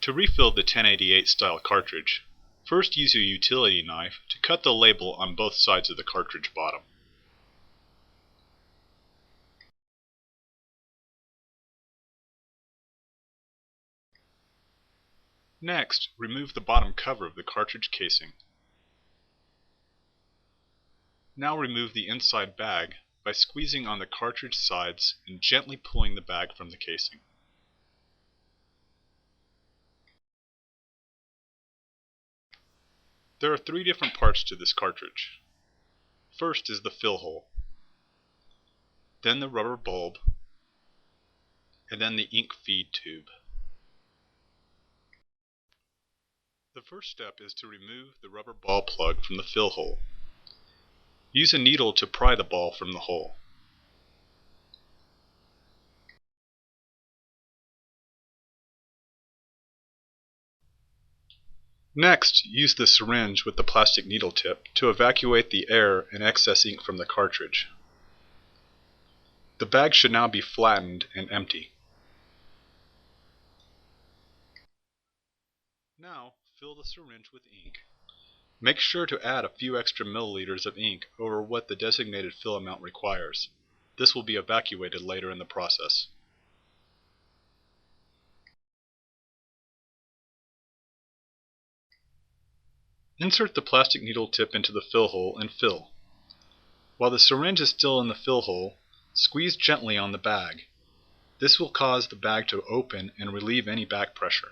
To refill the 1088 style cartridge, first use your utility knife to cut the label on both sides of the cartridge bottom. Next, remove the bottom cover of the cartridge casing. Now remove the inside bag by squeezing on the cartridge sides and gently pulling the bag from the casing. There are three different parts to this cartridge. First is the fill hole, then the rubber bulb, and then the ink feed tube. The first step is to remove the rubber ball plug from the fill hole. Use a needle to pry the ball from the hole. Next, use the syringe with the plastic needle tip to evacuate the air and excess ink from the cartridge. The bag should now be flattened and empty. Now, fill the syringe with ink. Make sure to add a few extra milliliters of ink over what the designated fill amount requires. This will be evacuated later in the process. Insert the plastic needle tip into the fill hole and fill. While the syringe is still in the fill hole, squeeze gently on the bag. This will cause the bag to open and relieve any back pressure.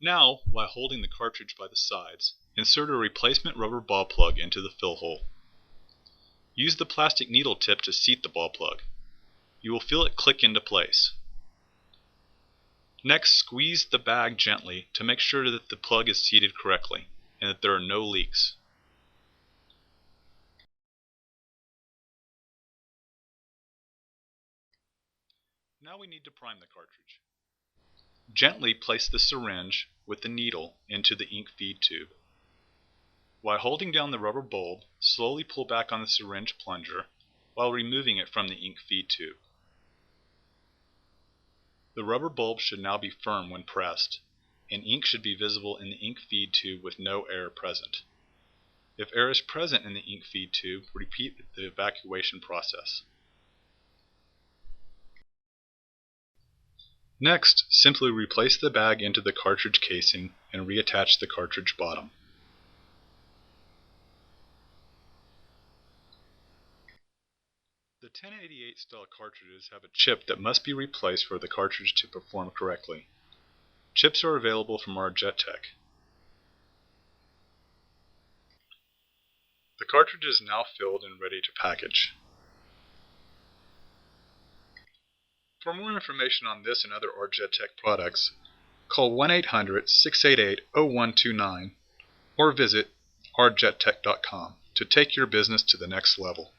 Now, while holding the cartridge by the sides, insert a replacement rubber ball plug into the fill hole. Use the plastic needle tip to seat the ball plug. You will feel it click into place. Next, squeeze the bag gently to make sure that the plug is seated correctly and that there are no leaks. Now we need to prime the cartridge. Gently place the syringe with the needle into the ink feed tube. While holding down the rubber bulb, slowly pull back on the syringe plunger while removing it from the ink feed tube. The rubber bulb should now be firm when pressed, and ink should be visible in the ink feed tube with no air present. If air is present in the ink feed tube, repeat the evacuation process. Next, simply replace the bag into the cartridge casing and reattach the cartridge bottom. The 1088 style cartridges have a chip that must be replaced for the cartridge to perform correctly. Chips are available from our JetTech. The cartridge is now filled and ready to package. For more information on this and other JetTech products, call 1-800-688-0129 or visit rjettech.com to take your business to the next level.